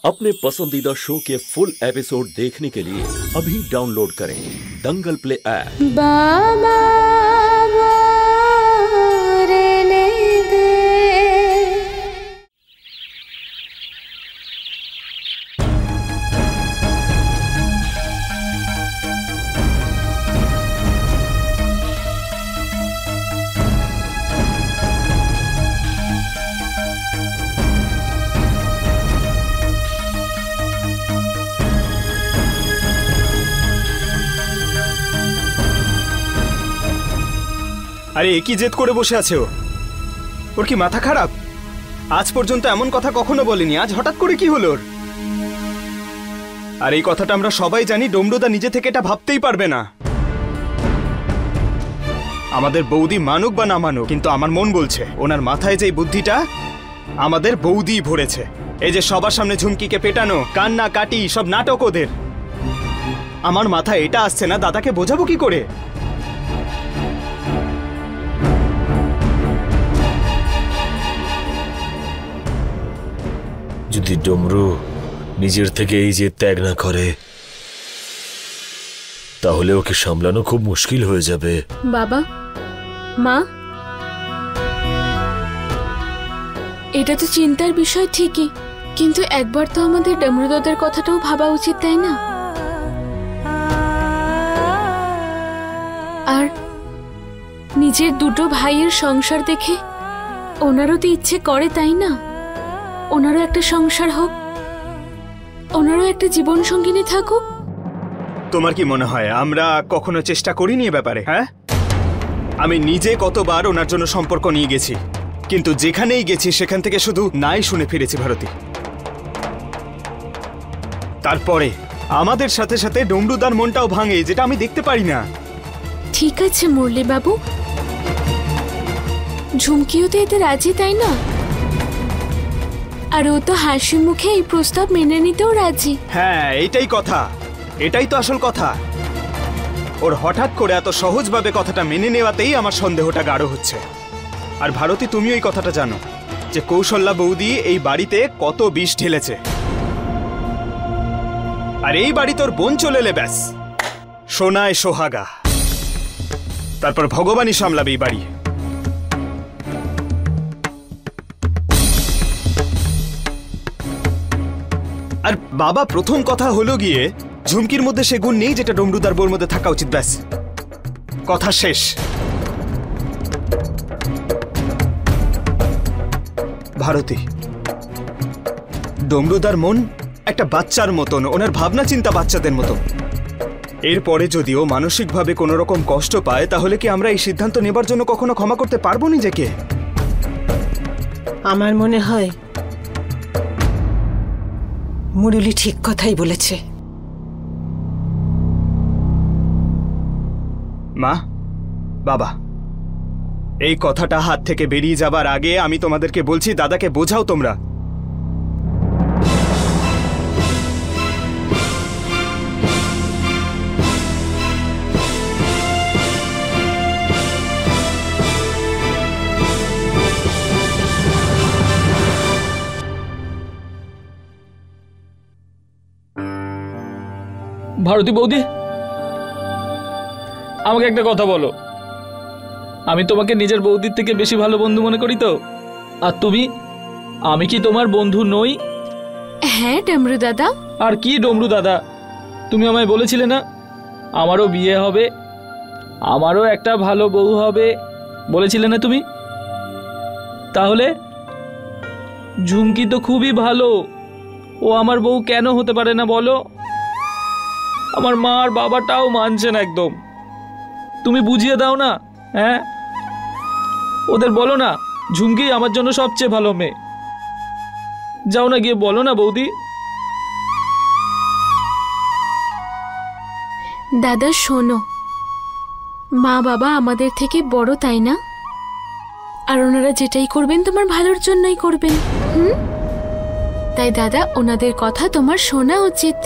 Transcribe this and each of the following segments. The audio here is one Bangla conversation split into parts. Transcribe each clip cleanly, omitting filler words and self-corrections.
अपने पसंदीदा शो के फुल एपिसोड देखने के लिए अभी डाउनलोड करें दंगल प्ले ऐप। बाबा আরে একই জেদ করে বসে আছে ওর কি মাথা খারাপ? আজ পর্যন্ত এমন কথা কখনো বলেনি, আজ হঠাৎ করে কি হলো ওর? আর এই কথাটা আমরা সবাই জানি, ডমরুদা নিজে থেকে এটা ভাবতেই পারবে না। আমাদের বৌদি মানুক বা না মানুক, কিন্তু আমার মন বলছে ওনার মাথায় যে বুদ্ধিটা আমাদের বৌদি ভরেছে। এই যে সবার সামনে ঝুমকিকে পেটানো, কান্না কাটি, সব নাটক ওদের। আমার মাথায় এটা আসছে না, দাদাকে বোঝাবো কি করে? যদি ডমরু নিজের থেকে এই যে ত্যাগ না করে তাহলে ওকে সামলানো খুব মুশকিল হয়ে যাবে। বাবা, মা, এটা তো চিন্তার বিষয় ঠিকই, কিন্তু একবার তো আমাদের ডমরুদাদার কথাটাও ভাবা উচিত, তাই না? আর নিজের দুটো ভাইয়ের সংসার দেখে ওনারও তো ইচ্ছে করে, তাই না? ওনারও একটা সংসার হোক, ওনারও একটা জীবন সঙ্গিনী থাকুক। তোমার কি মনে হয় আমরা কখনো চেষ্টা করিনি এ ব্যাপারে? হ্যাঁ, আমি নিজে কতবার ওনার জন্য সম্পর্ক নিয়ে গেছি, কিন্তু যেখানেই গেছি সেখান থেকে শুধু নাই শুনে ফিরেছি ভারতী। তারপরে আমাদের সাথে সাথে ডমরুদার মনটাও ভাঙে, যেটা আমি দেখতে পারি না। ঠিক আছে মুরলি বাবু, ঝুমকিও তো এতে রাজি, তাই না? আর ও তো হাসি মুখে এই প্রস্তাব মেনে নিতেও রাজি। হ্যাঁ, এটাই কথা, এটাই তো আসল কথা। ওর হঠাৎ করে এত সহজভাবে কথাটা মেনে নেওয়াতেই আমার সন্দেহটা গাঢ় হচ্ছে। আর ভারতী, তুমিও এই কথাটা জানো যে কৌশল্যা বৌদি এই বাড়িতে কত বিষ ঢেলেছে। আর এই বাড়ি তোর বোন চলে এলে ব্যাস সোনায় সোহাগা, তারপর ভগবানই সামলাবে এই বাড়ি। আর বাবা, প্রথম কথা হলো গিয়ে ঝুমকির মধ্যে সে গুণ নেই যেটা ডমরুদার বোর মধ্যে থাকা উচিত, ব্যাস কথা শেষ। ভারতী, ডমরুদার মন একটা বাচ্চার মতন, ওনার ভাবনা চিন্তা বাচ্চাদের মতো। এরপরে যদি ও মানসিকভাবে কোনো রকম কষ্ট পায় তাহলে কি আমরা এই সিদ্ধান্ত নেবার জন্য কখনো ক্ষমা করতে পারবো নিজেকে? আমার মনে হয় মুরলি ঠিক কথাই বলেছে। মা, বাবা, এই কথাটা হাত থেকে বেরিয়ে যাবার আগে আমি তোমাদেরকে বলছি, দাদাকে বোঝাও তোমরা। ভারতী বৌদি, আমাকে একটা কথা বলো। আমি তোমাকে নিজের বৌদির থেকে বেশি ভালো বন্ধু মনে করি তো? আর তুমি, আমি কি তোমার বন্ধু নই? হ্যাঁ ডমরু দাদা। আর কি ডমরু দাদা, তুমি আমায় বলেছিলে না আমারও বিয়ে হবে, আমারও একটা ভালো বউ হবে, বলেছিলে না তুমি? তাহলে ঝুমকি তো খুবই ভালো, ও আমার বউ কেন হতে পারে না বলো? আমার মা আর বাবাটাও মানছেন একদম। তুমি বুঝিয়ে দাও না। হ্যাঁ, ওদের বলো না ঝুমকি আমার জন্য সবচেয়ে ভালো মেয়ে। যাও না, গিয়ে বলো না বৌদি। দাদা শোনো, মা বাবা আমাদের থেকে বড়, তাই না? আর ওনারা যেটাই করবেন তোমার ভালোর জন্যই করবেন। তাই দাদা, ওনাদের কথা তোমার শোনা উচিত।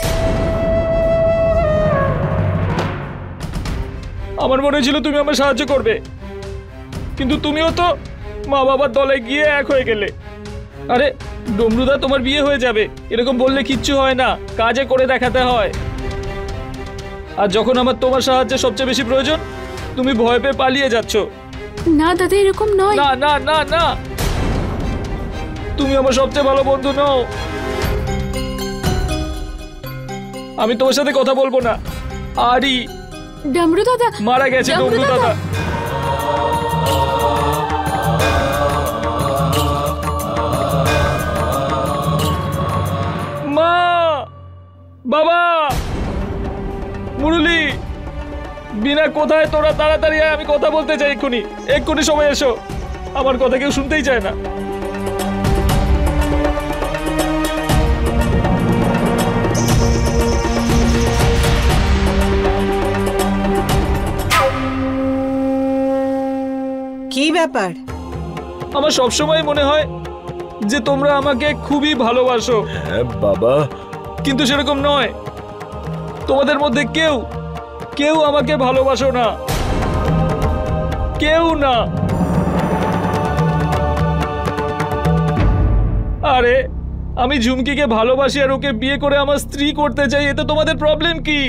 আমার মনে ছিল তুমি আমার সাহায্য করবে, কিন্তু তুমিও তো মা বাবার দলে গিয়ে এক হয়ে গেলে। আরে ডমরুদা তোমার বিয়ে হয়ে যাবে এরকম বললে কিচ্ছু হয় না, কাজে করে দেখাতে হয়। আর যখন আমার তোমার সাহায্যের সবচেয়ে বেশি প্রয়োজন তুমি ভয় পেয়ে পালিয়ে যাচ্ছ। না দাদা, এরকম নয়। না না না না, তুমি আমার সবচেয়ে ভালো বন্ধু নও। আমি তোমার সাথে কথা বলবো না। আরি ডমরু দাদা মারা গেছে। ডমরু দাদা মা, বাবা, মুরলি, বিনা কোথায় তোরা? তাড়াতাড়ি আয়, আমি কথা বলতে চাই। এক্ষুনি এক্ষুনি সবাই এসো। আমার কথা কেউ শুনতেই চায় না। কি ব্যাপার? আমার সবসময় মনে হয় যে তোমরা আমাকে খুবই ভালোবাসো, হ্যাঁ বাবা, কিন্তু সেরকম নয়। তোমাদের মধ্যে কেউ কেউ আমাকে ভালোবাসো না, কেউ না। আরে আমি ঝুমকিকে ভালোবাসি আর ওকে বিয়ে করে আমার স্ত্রী করতে চাই, এতে তোমাদের প্রবলেম কি?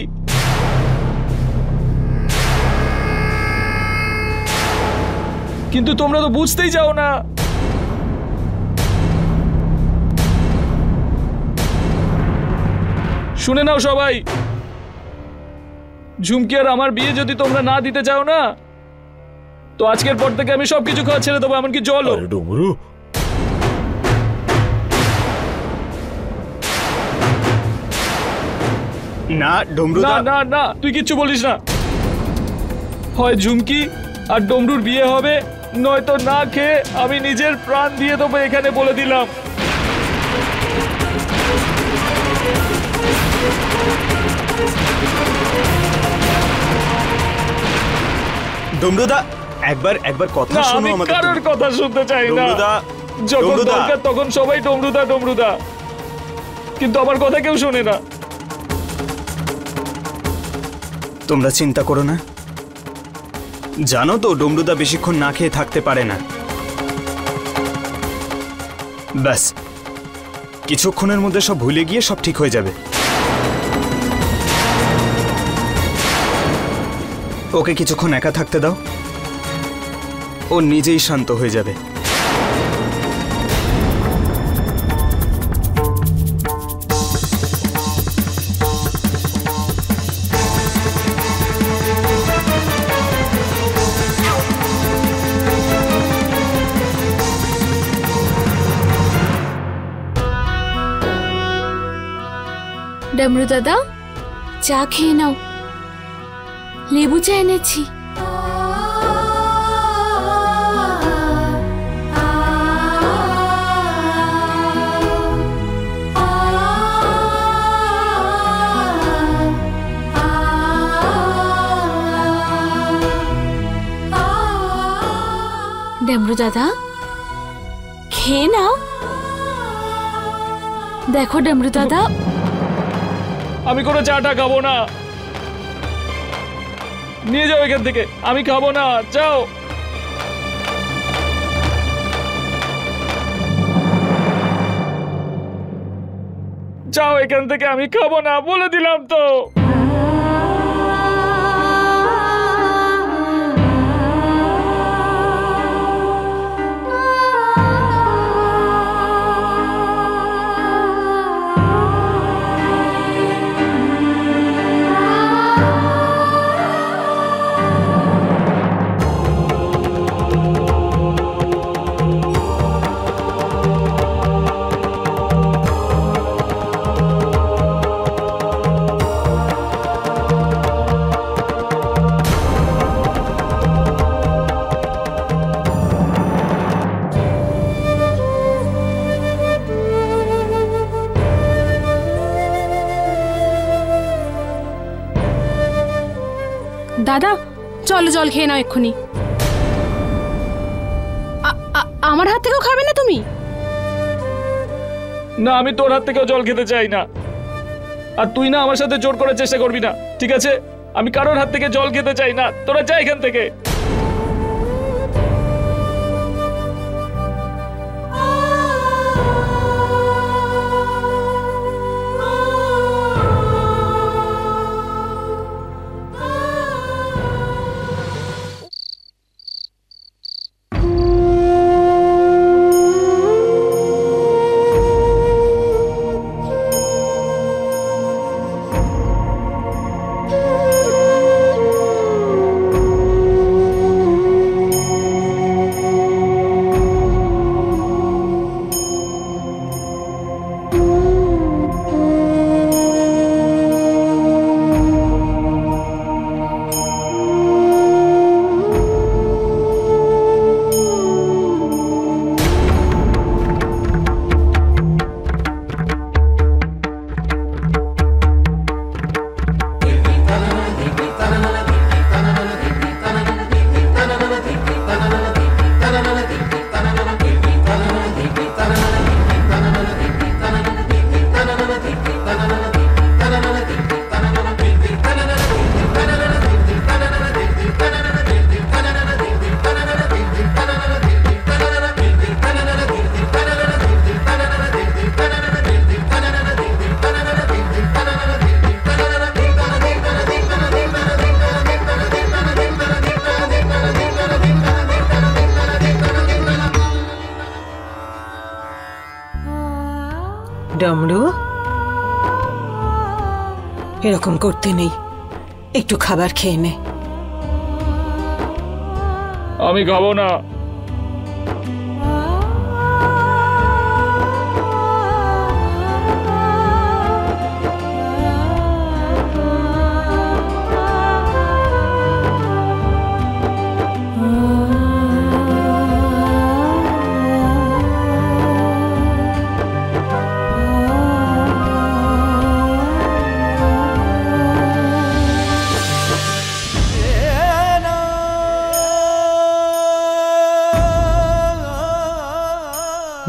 কিন্তু তোমরা তো বুঝতেই চাও না। শুনে নাও সবাই, ঝুমকি আর আমার বিয়ে যদি তোমরা না দিতে চাও না, তো আজকের পর থেকে আমি সবকিছু খাওয়া ছেড়ে দেবো, এমনকি জলও। আরে ডমরু, না ডমরুদা, না না না, তুই কিচ্ছু বলিস না। হয় ঝুমকি আর ডমরুর বিয়ে হবে, নয়তো না খেয়ে আমি নিজের প্রাণ দিয়ে দেবো, এখানে বলে দিলাম। ডমরুদা, একবার একবার কথা না, শোনো আমি আমাদের। কারোর কথা শুনতে চাই না। ডমরুদা, যখন ডমরুদা। দরকার তখন সবাই ডমরুদা ডমরুদা, কিন্তু আমার কথা কেউ শোনে না। তোমরা চিন্তা করো না। জানো তো ডমরুদা বেশিক্ষণ না খেয়ে থাকতে পারে না। ব্যাস কিছুক্ষণের মধ্যে সব ভুলে গিয়ে সব ঠিক হয়ে যাবে। ওকে কিছুক্ষণ একা থাকতে দাও, ও নিজেই শান্ত হয়ে যাবে। ডমরু দাদা, চা খেয়ে নাও, লেবু চা এনেছি। ডমরু দাদা, খেয়ে নাও। দেখো ডমরু দাদা, আমি কোনো চাটা খাবো না, নিয়ে যাও এখান থেকে। আমি খাবো না, যাও। যাও এখান থেকে, আমি খাবো না, বলে দিলাম তো। দাদা চলো, জল খেয়ে নাও এক্ষুনি। আমার হাত থেকেও খাবে না তুমি? না, আমি তোর হাত থেকেও জল খেতে চাই না। আর তুই না আমার সাথে জোর করার চেষ্টা করবি না, ঠিক আছে? আমি কারোর হাত থেকে জল খেতে চাই না, তোরা যা এখান থেকে। এরকম করতে নেই, একটু খাবার খেয়ে নে। আমি খাবো না।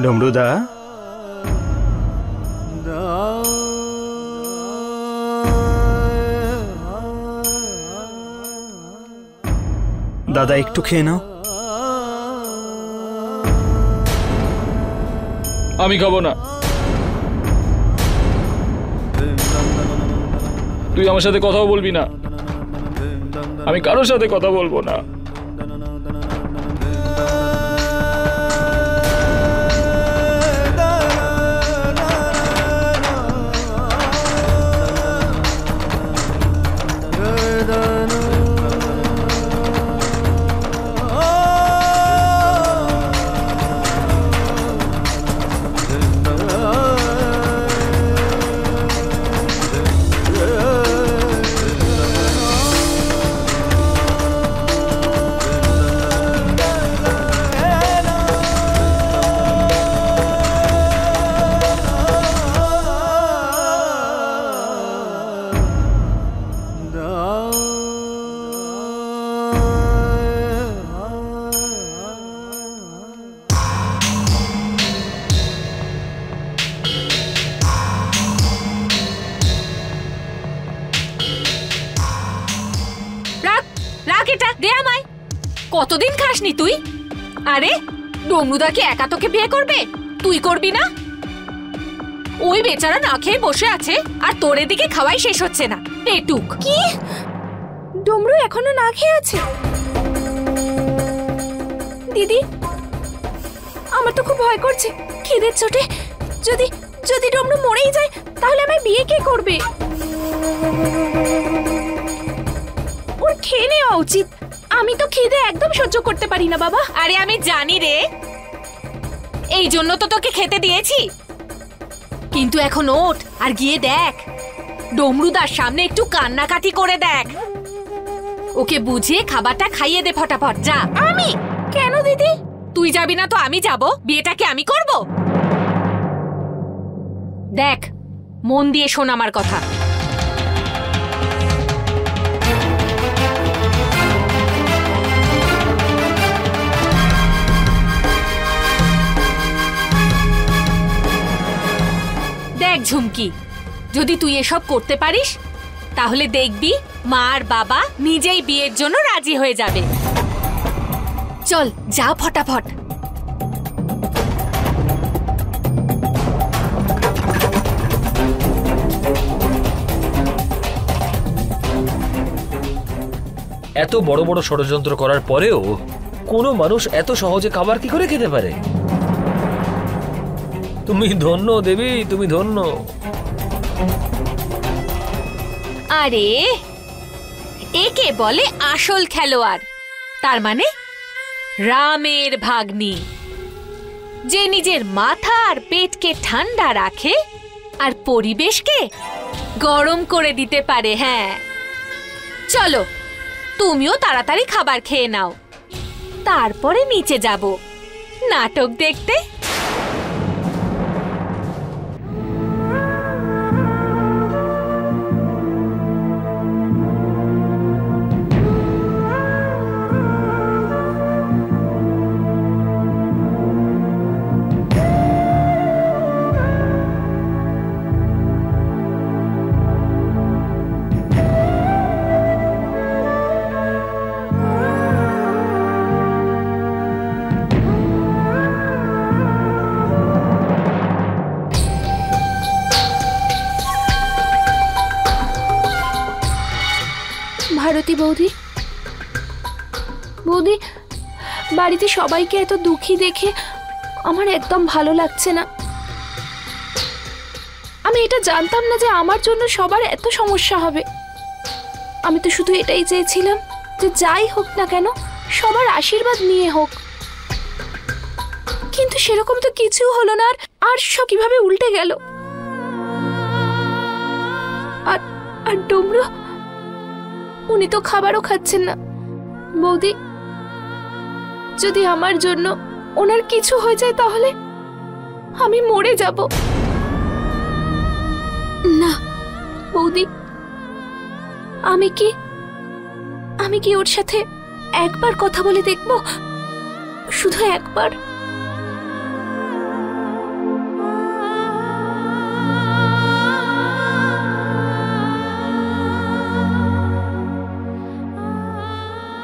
ডমরুদা, দাদা একটু খেয়ে নাও। আমি খাবো না। তুই আমার সাথে কথাও বলবি না। আমি কারোর সাথে কথা বলবো না। কতদিন খাসনি তুই? আরে ডমরুদাকে একা তোকে বিয়ে করবে? তুই করবি না? ওই বেচারা না খেয়ে বসে আছে আর তোর এদিকে খাওয়াই শেষ হচ্ছে না। পেটুক। কি? ডমরু এখনো না খেয়ে আছে? দিদি, আমার তো খুব ভয় করছে। খিদের চোটে যদি যদি ডমরু মরেই যায় তাহলে আমায় বিয়ে কে করবে? ওর খেয়ে নেওয়া উচিত। আমি তো খিদে একদম সহ্য করতে পারি না বাবা। আরে আমি জানি রে, এই জন্য তো তোকে খেতে দিয়েছি। কিন্তু এখন ওঠ আর গিয়ে দেখ, ডমরুদার সামনে একটু কান্নাকাটি করে দেখ। ওকে বুঝিয়ে খাবারটা খাইয়ে দে ফটাফট। যা। আমি? কেন দিদি? তুই যাবি না তো আমি যাব? বিয়েটাকে আমি করব? দেখ, মন দিয়ে শোন আমার কথা। দেখ ঝুমকি, যদি তুই এসব করতে পারিস তাহলে দেখবি মা আর বাবা নিজেই বিয়ের জন্য রাজি হয়ে যাবে। চল যা ফটাফট। এত বড় বড় ষড়যন্ত্র করার পরেও কোনো মানুষ এত সহজে খাবার কি করে খেতে পারে? তুমি ধন্য দেবী, তুমি ধন্য। আরে একে বলে আসল খেলোয়াড়, তার মানে রামের ভাগ্নি, যে নিজের মাথা আর পেটকে ঠান্ডা রাখে আর পরিবেশকে গরম করে দিতে পারে। হ্যাঁ চলো, তুমিও তাড়াতাড়ি খাবার খেয়ে নাও, তারপরে নিচে যাব নাটক দেখতে। ভারতী বৌদি, বৌদি, বাড়িতে সবাইকে এত দুঃখী দেখে আমার একদম ভালো লাগছে না। আমি আমি এটা জানতাম না যে আমার জন্য সবার এত সমস্যা হবে। আমি তো শুধু এটাই চেয়েছিলাম যে যাই হোক না কেন সবার আশীর্বাদ নিয়ে হোক, কিন্তু সেরকম তো কিছু হলো না। আর সব কিভাবে উল্টে গেল। আর ডমরু, উনি তো খাবারও খাচ্ছেন না। বৌদি, যদি আমার জন্য ওনার কিছু হয়ে যায় তাহলে আমি মরে যাব। না বৌদি, আমি কি ওর সাথে একবার কথা বলে দেখব, শুধু একবার।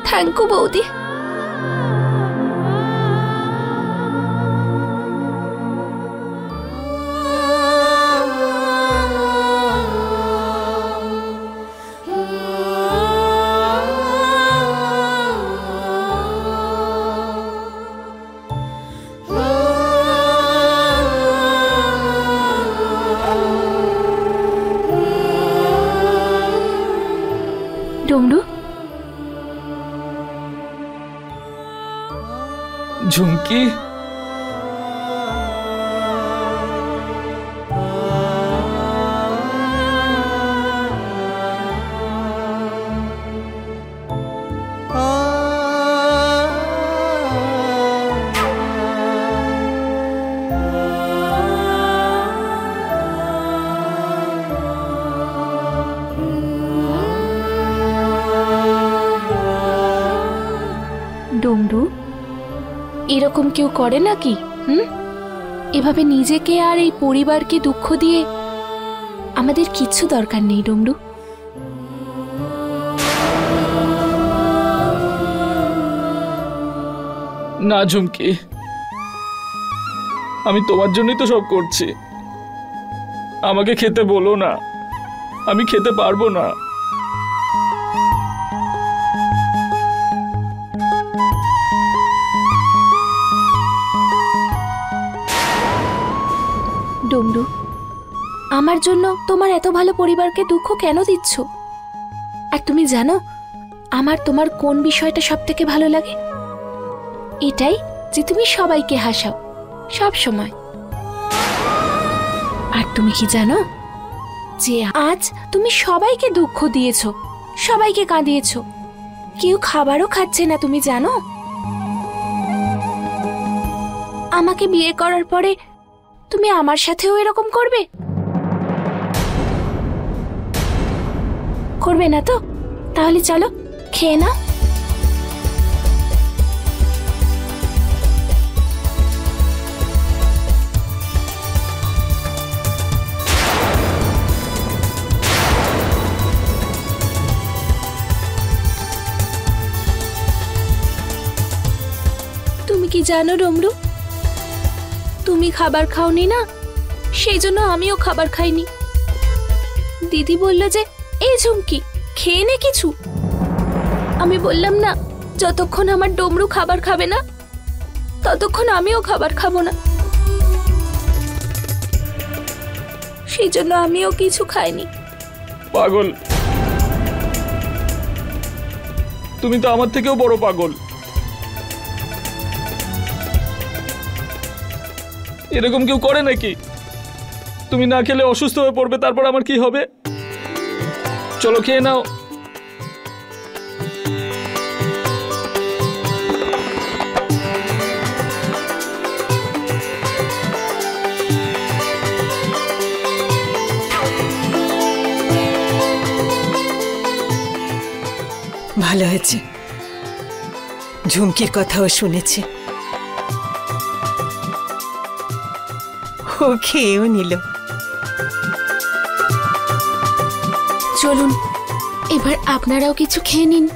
থ্যাংক ইউ বৌদি। ডমরু, ঝুমকি, ডমরু, এরকম কেউ করে নাকি? এভাবে নিজেকে আর এই পরিবারকে দুঃখ দিয়ে আমাদের কিচ্ছু দরকার নেই ডমরু। না ঝুমকি, আমি তোমার জন্যই তো সব করছি। আমাকে খেতে বলো না, আমি খেতে পারবো না। ডমরু, আমার জন্য তোমার এত ভালো পরিবারকে দুঃখ কেন দিচ্ছ? আর তুমি জানো আমার তোমার কোন বিষয়টা সব থেকে ভালো লাগে? এটাই যে তুমি সবাইকে হাসাও সব সময়। আর তুমি কি জানো যে আজ তুমি সবাইকে দুঃখ দিয়েছো, সবাইকে কাঁদিয়েছো, কেউ খাবারও খাচ্ছে না, তুমি জানো? আমাকে বিয়ে করার পরে তুমি আমার সাথেও এরকম করবে? করবে না তো? তাহলে চলো খেয়ে নাও। তুমি কি জানো ডমরু, তুমি খাবার খাওনি না, সেই জন্য আমিও খাবার খাইনি। দিদি বলল যে এই ঝুমকি খেয়ে নে কিছু। আমি বললাম না, যতক্ষণ আমার ডমরু খাবার খাবে না ততক্ষণ আমিও খাবার খাবো না। সেই জন্য আমিও কিছু খাইনি। পাগল, তুমি তো আমার থেকেও বড় পাগল। এরকম কেউ করে নাকি? তুমি না খেলে অসুস্থ হয়ে পড়বে, তারপর আমার কি হবে? চলো খেয়ে নাও। ভালো হয়েছে, ঝুমকির কথাও শুনেছে, ও খেয়েও নিল। চলুন এবার আপনারাও কিছু খেয়ে নিন।